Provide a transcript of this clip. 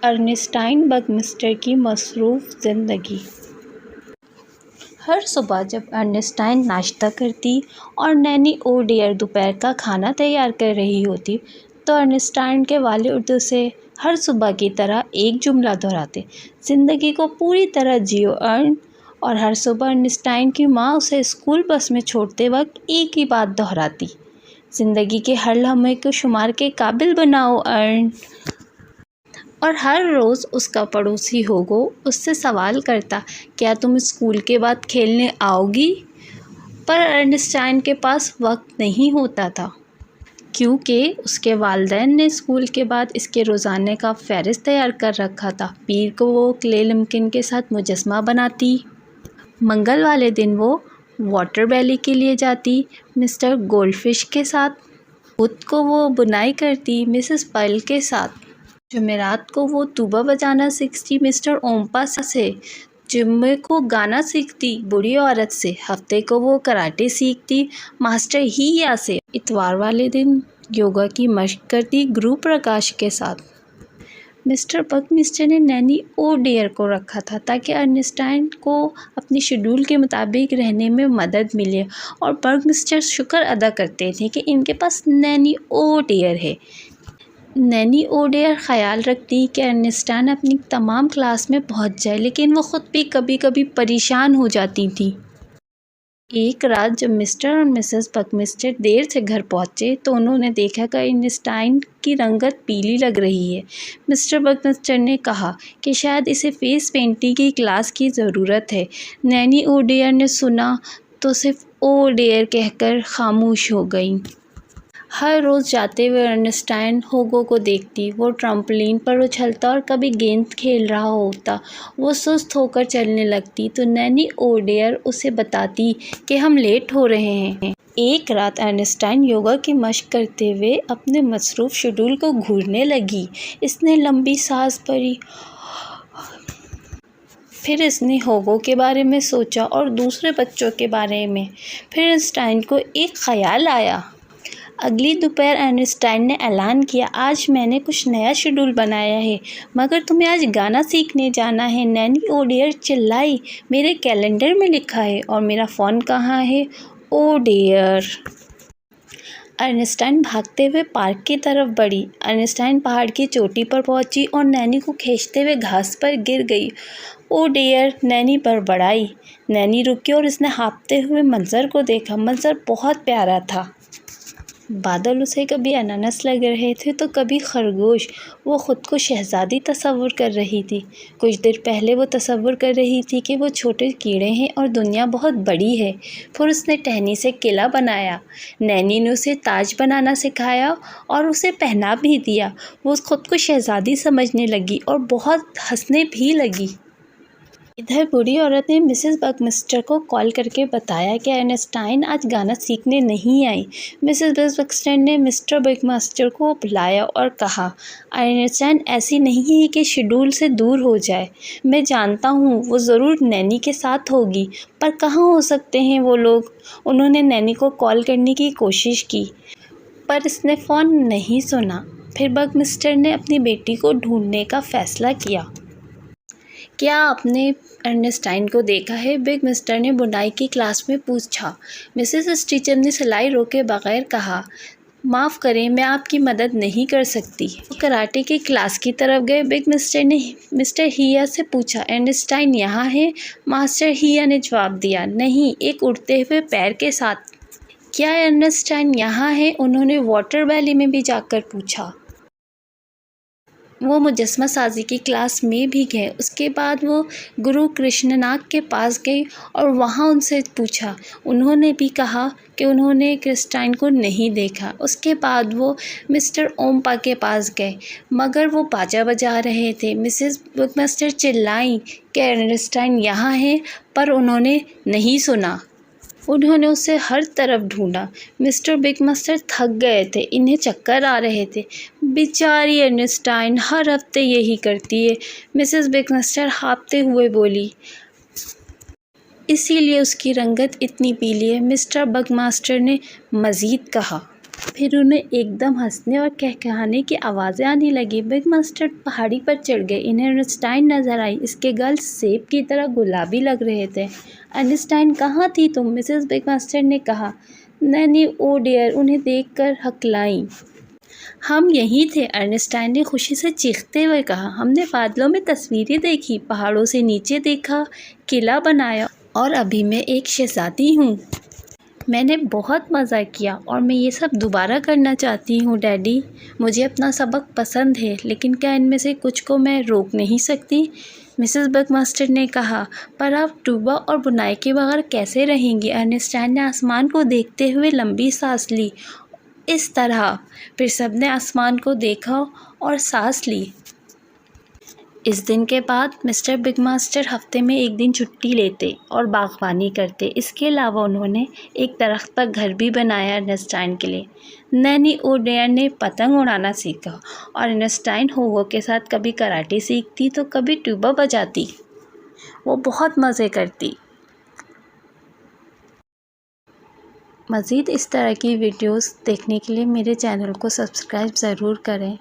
अर्नेस्टाइन Buckminster की मसरूफ़ ज़िंदगी। हर सुबह जब अर्नेस्टाइन नाश्ता करती और नैनी ओ डियर दोपहर का खाना तैयार कर रही होती, तो अर्नेस्टाइन के वालिद उसे हर सुबह की तरह एक जुमला दोहराते, ज़िंदगी को पूरी तरह जियो अर्न। और हर सुबह अर्नेस्टाइन की माँ उसे स्कूल बस में छोड़ते वक्त एक ही बात दोहराती, ज़िंदगी के हर लम्हे को शुमार के काबिल बनाओ अर्न। और हर रोज़ उसका पड़ोसी होगो उससे सवाल करता, क्या तुम स्कूल के बाद खेलने आओगी? पर अर्नेस्टाइन के पास वक्त नहीं होता था, क्योंकि उसके वालिदैन ने स्कूल के बाद इसके रोज़ाने का फ़हरिस्त तैयार कर रखा था। पीर को वो क्ले लम्किन के साथ मुजस्मा बनाती, मंगल वाले दिन वो वाटर बैली के लिए जाती मिस्टर गोल्डफिश के साथ, बुध को वो बुनाई करती मिसेस पर्ल के साथ, जुमेरात को वो तूबा बजाना सीखती मिस्टर ओम्पा से, जुम्मे को गाना सीखती बूढ़ी औरत से, हफ्ते को वो कराटे सीखती मास्टर हिया से, इतवार वाले दिन योगा की मशक करती गुरु प्रकाश के साथ। मिस्टर बकमिस्टर ने नैनी ओ डियर को रखा था ताकि अर्नेस्टाइन को अपनी शेड्यूल के मुताबिक रहने में मदद मिले, और बकमिस्टर शुक्र अदा करते थे कि इनके पास नैनी ओ डियर है। नैनी ओ डियर ख़याल रखती कि अर्नेस्टाइन अपनी तमाम क्लास में पहुंच जाए, लेकिन वो ख़ुद भी कभी कभी परेशान हो जाती थी। एक रात जब मिस्टर और मिसेस बकमिस्टर देर से घर पहुंचे तो उन्होंने देखा कि अर्नेस्टाइन की रंगत पीली लग रही है। मिस्टर बकमिस्टर ने कहा कि शायद इसे फेस पेंटिंग की क्लास की ज़रूरत है। नैनी ओ डियर ने सुना तो सिर्फ ओ डियर कहकर खामोश हो गई। हर रोज़ जाते हुए अर्नेस्टाइन होगो को देखती, वो ट्रम्पोलिन पर उछलता और कभी गेंद खेल रहा होता। वो सुस्त होकर चलने लगती तो नैनी ओ डियर उसे बताती कि हम लेट हो रहे हैं। एक रात अर्नेस्टाइन योगा की मशक करते हुए अपने मसरूफ़ शेड्यूल को घूरने लगी। इसने लंबी सांस भरी, फिर इसने होगो के बारे में सोचा और दूसरे बच्चों के बारे में। फिर अर्नेस्टाइन को एक ख़याल आया। अगली दोपहर अर्नेस्टाइन ने ऐलान किया, आज मैंने कुछ नया शेड्यूल बनाया है, मगर तुम्हें आज गाना सीखने जाना है। नैनी ओ डियर चिल्लाई, मेरे कैलेंडर में लिखा है, और मेरा फ़ोन कहाँ है? ओ डियर। अर्नेस्टाइन भागते हुए पार्क की तरफ बढ़ी। अर्नेस्टाइन पहाड़ की चोटी पर पहुंची और नैनी को खींचते हुए घास पर गिर गई। ओ डियर, नैनी बड़बड़ाई। नैनी रुकी और उसने हाँफते हुए मंजर को देखा। मंजर बहुत प्यारा था। बादल उसे कभी अनानास लग रहे थे तो कभी खरगोश। वो ख़ुद को शहज़ादी तसव्वुर कर रही थी। कुछ देर पहले वो तसव्वुर कर रही थी कि वो छोटे कीड़े हैं और दुनिया बहुत बड़ी है। फिर उसने टहनी से किला बनाया। नैनी ने उसे ताज बनाना सिखाया और उसे पहना भी दिया। वो ख़ुद को शहज़ादी समझने लगी और बहुत हंसने भी लगी। इधर बूढ़ी औरत ने मिसेस बकमिस्टर को कॉल करके बताया कि अर्नेस्टाइन आज गाना सीखने नहीं आई। मिसेस बकमिस्टर ने मिस्टर बकमिस्टर को बुलाया और कहा, अर्नेस्टाइन ऐसी नहीं है कि शेड्यूल से दूर हो जाए। मैं जानता हूँ वो ज़रूर नैनी के साथ होगी, पर कहाँ हो सकते हैं वो लोग? उन्होंने नैनी को कॉल करने की कोशिश की, पर इसने फ़ोन नहीं सुना। फिर बकमिस्टर ने अपनी बेटी को ढूंढने का फ़ैसला किया। क्या आपने अर्नेस्टाइन को देखा है? बकमिस्टर ने बुनाई की क्लास में पूछा। मिसेस स्टीचर ने सिलाई रोके बगैर कहा, माफ़ करें, मैं आपकी मदद नहीं कर सकती। वो कराटे की क्लास की तरफ गए। बकमिस्टर ने मिस्टर हिया से पूछा, अर्नेस्टाइन यहाँ है? मास्टर हिया ने जवाब दिया, नहीं, एक उड़ते हुए पैर के साथ। क्या अर्नेस्टाइन यहाँ है? उन्होंने वाटर बैली में भी जाकर पूछा। वो मुजस्मा साजी की क्लास में भी गए। उसके बाद वो गुरु कृष्णनाग के पास गई और वहाँ उनसे पूछा। उन्होंने भी कहा कि उन्होंने अर्नेस्टाइन को नहीं देखा। उसके बाद वो मिस्टर ओम्पा के पास गए, मगर वो बाजा बजा रहे थे। मिसेस बकमिस्टर चिल्लाई कि अर्नेस्टाइन यहाँ है, पर उन्होंने नहीं सुना। उन्होंने उसे हर तरफ ढूंढा। मिस्टर बकमिस्टर थक गए थे, इन्हें चक्कर आ रहे थे। बेचारी अर्नेस्टाइन हर हफ्ते यही करती है, मिसेस बकमिस्टर हाँफते हुए बोली, इसीलिए उसकी रंगत इतनी पीली है। मिस्टर बकमिस्टर ने मज़ीद कहा। फिर उन्हें एकदम हंसने और कहकहाने की आवाज़ें आने लगी। बिग मास्टर पहाड़ी पर चढ़ गए। इन्हें अर्नेस्टाइन नजर आई। इसके गाल सेब की तरह गुलाबी लग रहे थे। अर्नेस्टाइन, कहाँ थी तुम? मिसेस बिग मास्टर ने कहा। नैनी ओ डियर उन्हें देखकर हकलाईं। हम यहीं थे, अर्नेस्टाइन ने खुशी से चीखते हुए कहा। हमने बादलों में तस्वीरें देखी, पहाड़ों से नीचे देखा, किला बनाया और अभी मैं एक शहजादी हूँ। मैंने बहुत मज़ा किया और मैं ये सब दोबारा करना चाहती हूँ डैडी। मुझे अपना सबक पसंद है, लेकिन क्या इनमें से कुछ को मैं रोक नहीं सकती? मिसेस बगमास्टर ने कहा। पर आप टूबा और बुनाई के बगैर कैसे रहेंगी? अर्नेस्टाइन ने आसमान को देखते हुए लंबी सांस ली। इस तरह। फिर सबने आसमान को देखा और सांस ली। इस दिन के बाद मिस्टर बिग मास्टर हफ्ते में एक दिन छुट्टी लेते और बागवानी करते। इसके अलावा उन्होंने एक दरख्त पर घर भी बनाया अर्नेस्टाइन के लिए। नैनी ओ डेयर ने पतंग उड़ाना सीखा और अर्नेस्टाइन होगो के साथ कभी कराटे सीखती तो कभी ट्यूबा बजाती। वो बहुत मज़े करती। मज़ीद इस तरह की वीडियोस देखने के लिए मेरे चैनल को सब्सक्राइब ज़रूर करें।